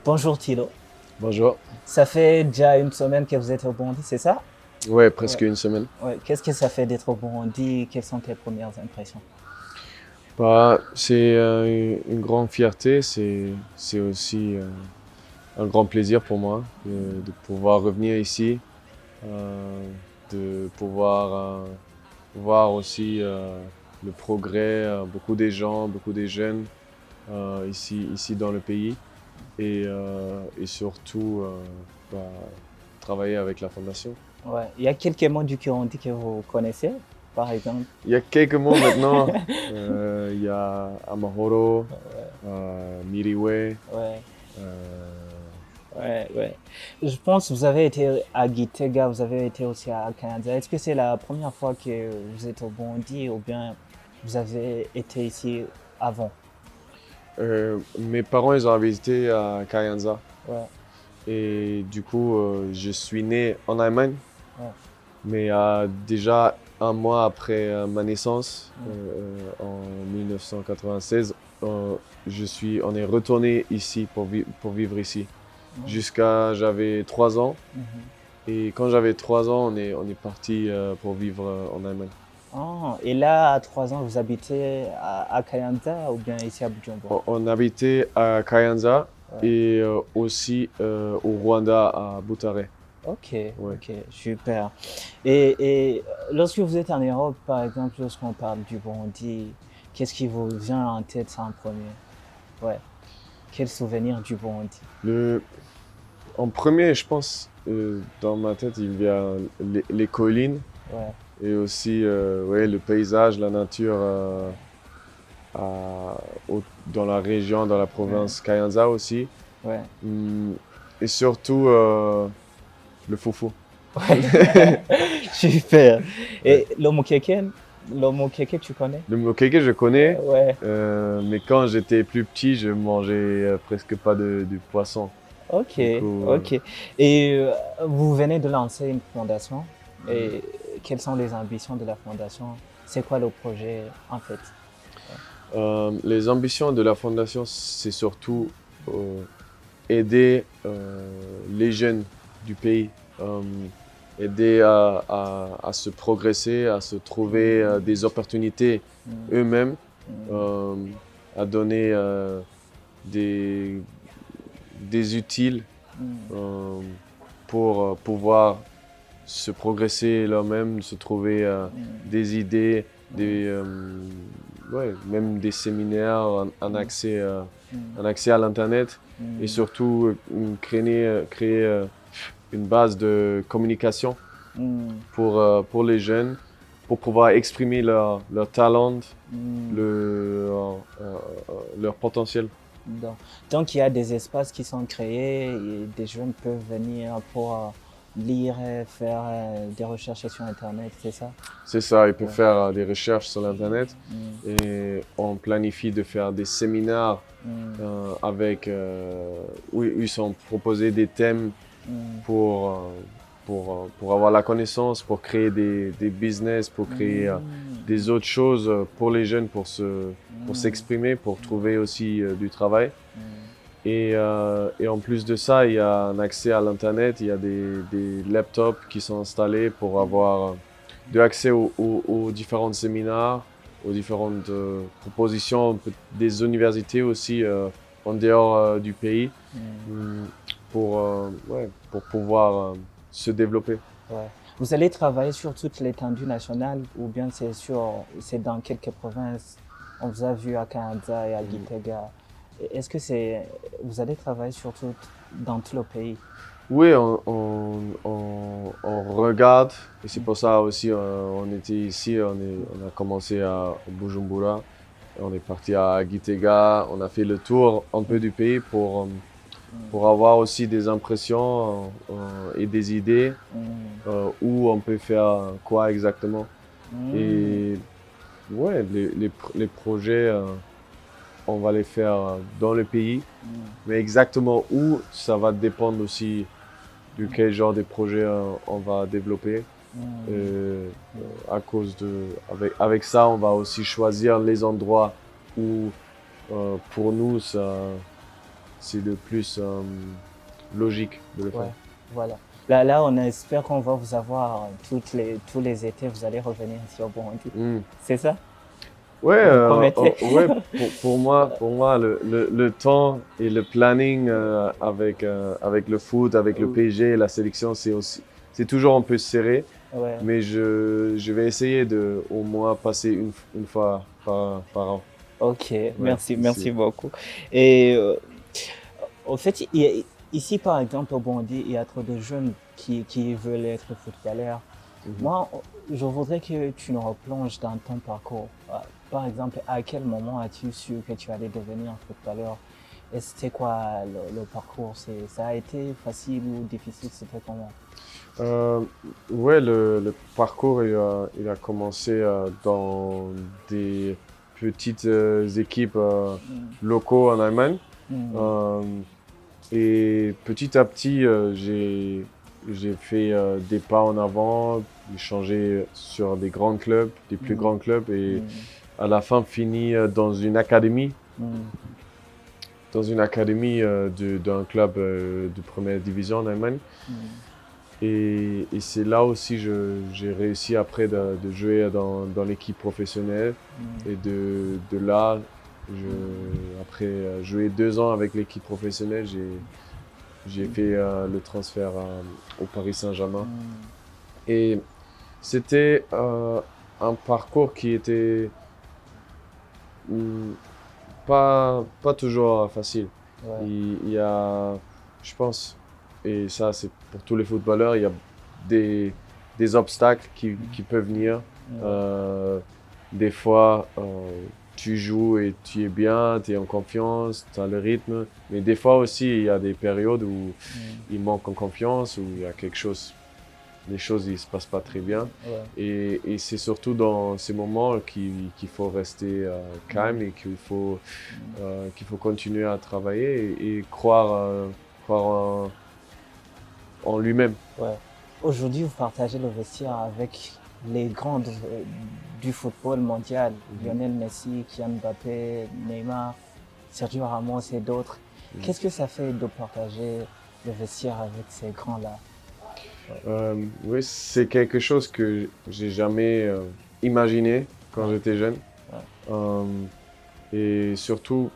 Bonjour Thilo. Bonjour. Ça fait déjà une semaine que vous êtes au Burundi, c'est ça? Ouais, Ouais. presque une semaine. Ouais. Qu'est-ce que ça fait d'être au Burundi? Quelles sont tes premières impressions? Bah, c'est une grande fierté, c'est aussi un grand plaisir pour moi de pouvoir revenir ici, euh, de pouvoir voir aussi le progrès, beaucoup des gens, beaucoup des jeunes ici dans le pays et surtout bah, travailler avec la fondation. Ouais. Il y a quelques mots du Kirundi que vous connaissez, par exemple. Il y a quelques mots maintenant. Il y a Amahoro, Miriwe. Ouais, euh, ouais. Je pense que vous avez été à Gitega, vous avez été aussi à Canada. Est-ce que c'est la première fois que vous êtes au Burundi ou bien vous avez été ici avant? Mes parents, ils ont visité à Kayanza. Ouais, Et du coup, je suis né en Allemagne, ouais. mais déjà un mois après ma naissance, Mm. en 1996, on est retourné ici pour vivre ici. Mm. Jusqu'à j'avais 3 ans. Mhm. Et quand j'avais 3 ans, on est parti pour vivre en Allemagne. Ah, et là, à 3 ans, vous habitez à Kayanza ou bien ici à Bujumbura? On habitait à Kayanza Ouais. et aussi au Rwanda, à Butare. Ok, Ouais. ok, super. Et lorsque vous êtes en Europe, par exemple, lorsqu'on parle du Burundi, qu'est-ce qui vous vient en tête en premier? Ouais. Quel souvenir du Burundi? Le, En premier, je pense, dans ma tête, il y a les collines Ouais, et aussi ouais, le paysage, la nature dans la région, dans la ouais, province Kayanza aussi. ouais. Hum, et surtout le foufou. Ouais. Super. Ouais. Et l'homo keke, tu connais? Le mokeke, je connais, Ouais. mais quand j'étais plus petit, je mangeais presque pas de poisson. Ok, Du coup, ok. Et vous venez de lancer une fondation. Et quelles sont les ambitions de la fondation? C'est quoi le projet en fait? les ambitions de la fondation, c'est surtout aider les jeunes du pays, euh, aider à se progresser, à se trouver des opportunités Mm, eux-mêmes, mm, euh, à donner des, des utiles mm, euh, pour pouvoir se progresser eux-mêmes, se trouver mm, des idées, mm, ouais, même des séminaires, mm, un accès à l'Internet et mm, surtout créer une base de communication mm, pour les jeunes, pour pouvoir exprimer leur talent, mm. leur potentiel. Donc, donc, il y a des espaces qui sont créés et des jeunes peuvent venir pour lire et faire des recherches sur Internet, c'est ça? C'est ça, ils peuvent Ouais. faire des recherches sur l'Internet Mm, et on planifie de faire des séminaires mm, où ils sont proposés des thèmes mm, pour, pour avoir la connaissance, pour créer des business, pour créer mm, des autres choses pour les jeunes, pour mm, s'exprimer, pour trouver aussi du travail. mm, Et en plus de ça, il y a un accès à l'Internet, il y a des laptops qui sont installés pour avoir de accès aux différents séminaires, aux différentes propositions des universités aussi en dehors du pays mm. hum, ouais, pour pouvoir se développer. Ouais. Vous allez travailler sur toute l'étendue nationale ou bien c'est dans quelques provinces? On vous a vu à Canada et à Gitega. Est-ce que vous allez travailler dans tout le pays? Oui, on regarde, et c'est pour ça aussi on était ici, on a commencé à Bujumbura, on est parti à Gitega, on a fait le tour un peu du pays pour avoir aussi des impressions et des idées Mm, où on peut faire quoi exactement. mm, Et ouais, les projets, on va les faire dans le pays, mm, mais exactement où, ça va dépendre aussi de quel genre de projet on va développer. mm, Euh, avec ça, on va aussi choisir les endroits où, pour nous, c'est le plus logique de le Ouais, faire. voilà. Là, on espère qu'on va vous avoir tous les étés, vous allez revenir ici au Burundi. Mm. C'est ça? Ouais, Vous me promettez? ouais, pour moi le temps et le planning avec le foot, avec le PSG et la sélection, c'est toujours un peu serré. Ouais. Mais je vais essayer de au moins passer une fois par an. Ok, Ouais, merci ici. beaucoup. Et au fait, ici, par exemple, au Burundi, il y a trop de jeunes qui veulent être footballeurs. Mhm. Moi, je voudrais que tu nous replonges dans ton parcours. Par exemple, à quel moment as-tu su que tu allais devenir un footballeur? Et c'était quoi le parcours? Ça a été facile ou difficile? C'était comment? Euh, ouais, le parcours il a commencé dans des petites équipes Mm, locaux en Allemagne. mm, Euh, et petit à petit, j'ai fait des pas en avant, j'ai changé sur des grands clubs, des plus mm, grands clubs, et mm, à la fin fini mm, dans une académie d'un club de première division en Allemagne. mm, Et c'est là aussi j'ai réussi après de jouer dans l'équipe professionnelle. mm, Et de là, mm, après jouer 2 ans avec l'équipe professionnelle, j'ai fait le transfert au Paris Saint-Germain. mm, Et c'était un parcours qui était mm, pas toujours facile. ouais, Il y a, je pense, et ça c'est pour tous les footballeurs, il y a des, des obstacles qui peuvent venir. ouais, Euh, des fois, tu joues et tu es bien, tu es en confiance, tu as le rythme. Mais des fois aussi, il y a des périodes où mm, il manque en confiance, où il y a quelque chose, les choses ne se passent pas très bien. ouais, Et c'est surtout dans ces moments qu'il faut rester calme mm, et mm, qu'il faut continuer à travailler et croire, croire en lui-même. ouais. Aujourd'hui, vous partagez le vestiaire avec les grandes du football mondial, Mhm. Lionel Messi, Kylian Mbappé, Neymar, Sergio Ramos et d'autres. Mhm. Qu'est-ce que ça fait de partager le vestiaire avec ces grands-là? Ouais. Oui, c'est quelque chose que j'ai jamais imaginé quand Ouais, j'étais jeune. ouais, Euh, et surtout,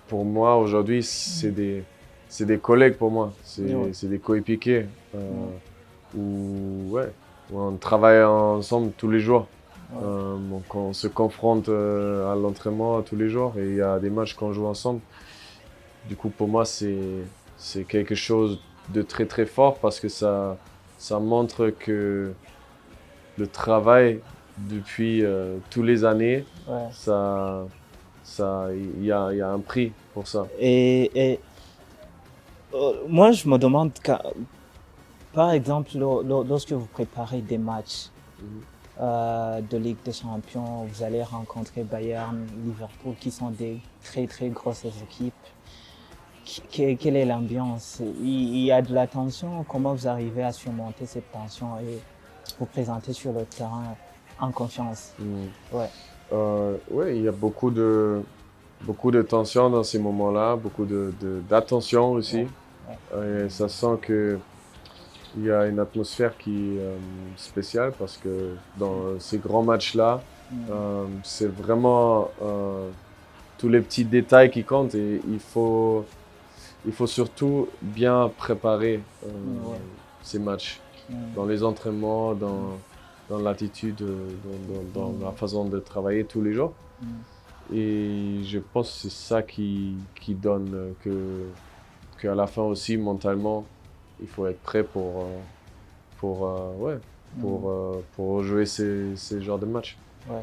pour moi, aujourd'hui, c'est des collègues pour moi. ouais, C'est des coéquipiers. ouais, Ouais, où on travaille ensemble tous les jours. ouais, Donc on se confronte à l'entraînement tous les jours et il y a des matchs qu'on joue ensemble. Du coup, pour moi, c'est quelque chose de très très fort parce que ça montre que le travail depuis toutes les années, ouais. ça, il y a un prix pour ça. Et moi, je me demande, par exemple, lorsque vous préparez des matchs Mhm. de Ligue des Champions, vous allez rencontrer Bayern, Liverpool, qui sont des très très grosses équipes. Quelle est l'ambiance? Il y a de la tension. Comment vous arrivez à surmonter cette tension et vous présenter sur le terrain en confiance? Mhm. Ouais, Ouais, il y a beaucoup de tension dans ces moments-là, d'attention ouais, aussi. ouais. Et ça sent que il y a une atmosphère qui est spéciale parce que dans ces grands matchs-là, Mm, c'est vraiment tous les petits détails qui comptent et il faut surtout bien préparer ouais, ces matchs dans mm, les entraînements, dans l'attitude, dans la mm, façon de travailler tous les jours. mm, Et je pense que c'est ça qui donne qu'à la fin aussi, mentalement, il faut être prêt ouais, mm, pour jouer ces genres de matchs. ouais.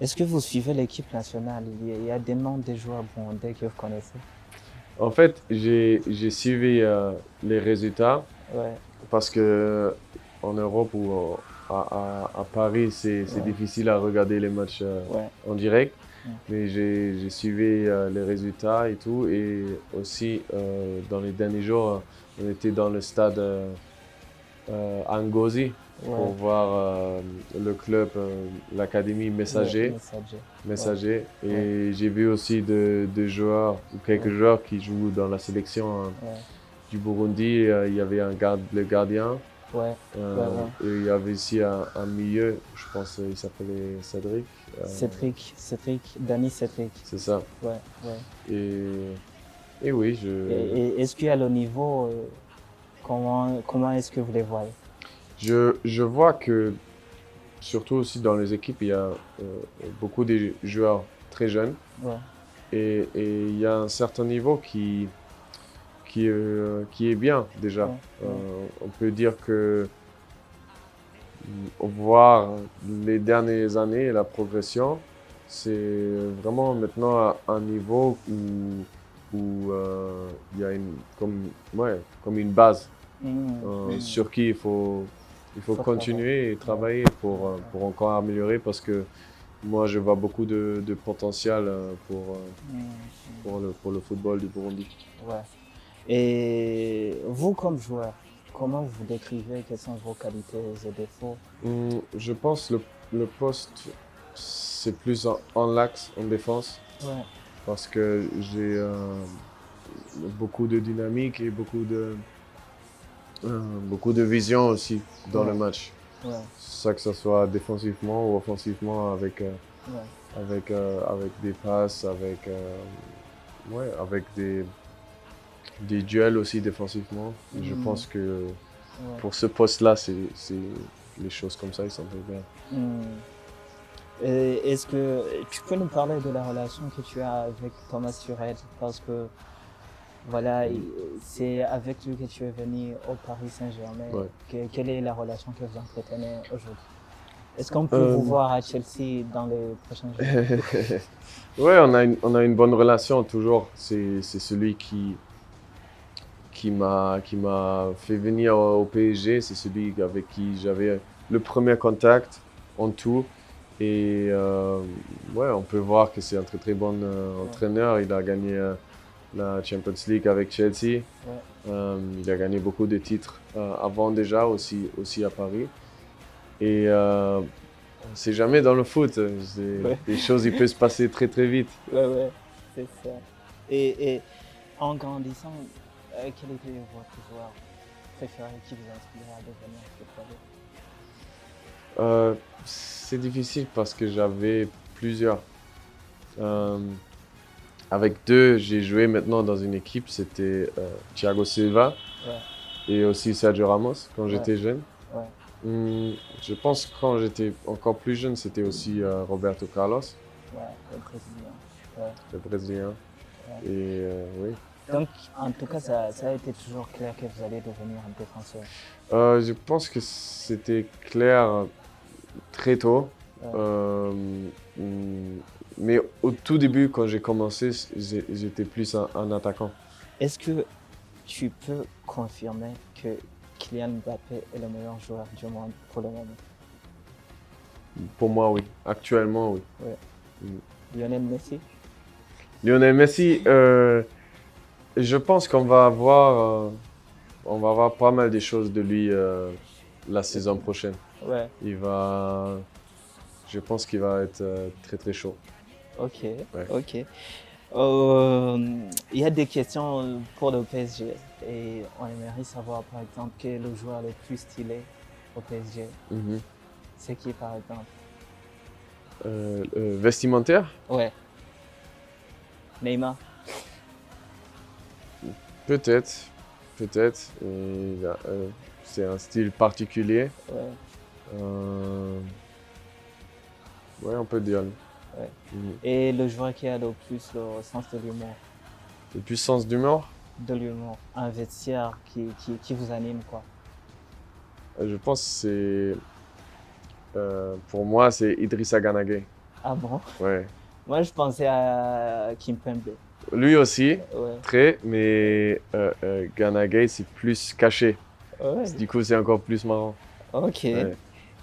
Est-ce que vous suivez l'équipe nationale? Il y a des noms des joueurs burundais que vous connaissez? En fait, j'ai suivi les résultats Ouais, parce que en Europe ou à Paris, c'est ouais, difficile à regarder les matchs ouais, en direct. ouais, Mais j'ai suivi les résultats et tout. Et aussi, dans les derniers jours, on était dans le stade à Ngozi pour ouais, voir le club, l'académie Messager. Messager. Et j'ai vu aussi des joueurs, ou quelques joueurs qui jouent dans la sélection du Burundi. Il y avait le gardien. Ouais. Et il y avait aussi un milieu, je pense il s'appelait Cédric. Danny Cédric. C'est ça. Ouais. Et oui, Et est-ce qu'à le niveau, comment est-ce que vous les voyez? Je vois que, surtout aussi dans les équipes, il y a beaucoup de joueurs très jeunes. Ouais. Et il y a un certain niveau qui est bien déjà. On peut dire que voir les dernières années, la progression, c'est vraiment maintenant à un niveau où il y a comme une base sur qui il faut continuer et travailler pour encore améliorer, parce que moi je vois beaucoup de potentiel pour le football du Burundi. Ouais. Et vous, comme joueur, comment vous décrivez, quelles sont vos qualités et défauts? Je pense le poste, c'est plus en l'axe, en défense, Ouais. parce que j'ai beaucoup de dynamique et beaucoup de vision aussi dans le match. Ouais. Ça, que ce soit défensivement ou offensivement, avec des passes, avec des duels aussi défensivement. Je pense que pour ce poste-là, les choses comme ça, ils sont très bien. Et est-ce que tu peux nous parler de la relation que tu as avec Thomas Tuchel? Parce que voilà, c'est avec lui que tu es venu au Paris Saint-Germain. Ouais. Quelle est la relation que vous entretenez aujourd'hui? Est-ce qu'on peut vous voir à Chelsea dans les prochains jours? Oui, on a une bonne relation toujours. C'est celui qui m'a fait venir au PSG. C'est celui avec qui j'avais le premier contact en tout. Et on peut voir que c'est un très très bon entraîneur. Il a gagné la Champions League avec Chelsea. Il a gagné beaucoup de titres avant déjà, aussi à Paris. Et c'est jamais dans le foot. Les choses, il peut se passer très très vite. Ouais, c'est ça. Et en grandissant, quel était votre joueur préféré qui vous a inspiré à devenir footballeur? C'est difficile parce que j'avais plusieurs. Avec deux, j'ai joué maintenant dans une équipe, c'était Thiago Silva et aussi Sergio Ramos quand j'étais jeune. Je pense que quand j'étais encore plus jeune, c'était aussi Roberto Carlos. Le Brésilien. Et oui. Donc, en tout cas, ça a été toujours clair que vous allez devenir un défenseur. Je pense que c'était clair très tôt. Mais au tout début, quand j'ai commencé, j'étais plus un attaquant. Est-ce que tu peux confirmer que Kylian Mbappé est le meilleur joueur du monde pour le moment? Pour moi, oui. Actuellement, oui. Lionel Messi? Lionel Messi, je pense qu'on va avoir pas mal de choses de lui la saison prochaine. Je pense qu'il va être très très chaud. Ok. Il y a des questions pour le PSG et on aimerait savoir par exemple quel est le joueur le plus stylé au PSG. C'est qui par exemple? Vestimentaire? Ouais. Neymar? Peut-être. C'est un style particulier. On peut dire. Et le joueur qui a le plus le sens de l'humour? Le plus sens d'humour? De l'humour. Un vestiaire qui vous anime, quoi. Je pense que pour moi, c'est Idrissa Gana Gueye. Ah bon? Ouais. Moi, je pensais à Kimpembe. Lui aussi, très, mais Gana Gueye, c'est plus caché. Du coup, c'est encore plus marrant. Ok.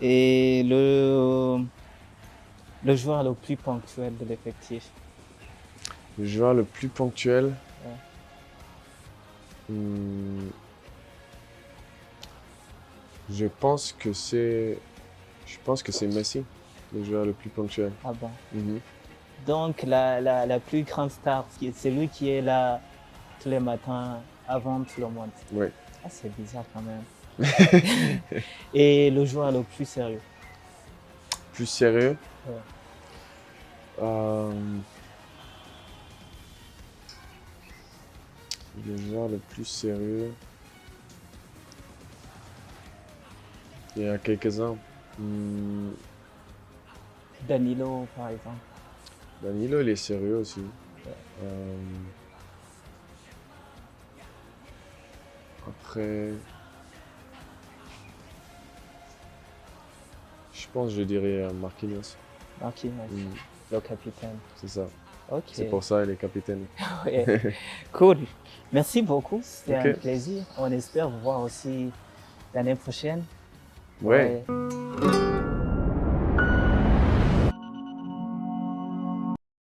Et le joueur le plus ponctuel de l'effectif? Le joueur le plus ponctuel? Je pense que c'est Je pense que c'est Messi, le joueur le plus ponctuel. Ah bon. Mhm. Donc, la plus grande star, c'est lui qui est là tous les matins avant tout le monde. Oui. Ah, c'est bizarre quand même. Et le joueur le plus sérieux? Plus sérieux? Ouais. Le joueur le plus sérieux? Il y a quelques-uns. Danilo, par exemple. Danilo, il est sérieux aussi. Ouais. Après, je pense que je dirais Marquinhos. Marquinhos, le capitaine. C'est ça. Ok. C'est pour ça qu'il est capitaine. Ouais. Cool. Merci beaucoup. C'était Ok. un plaisir. On espère vous voir aussi l'année prochaine. Ouais. Ouais.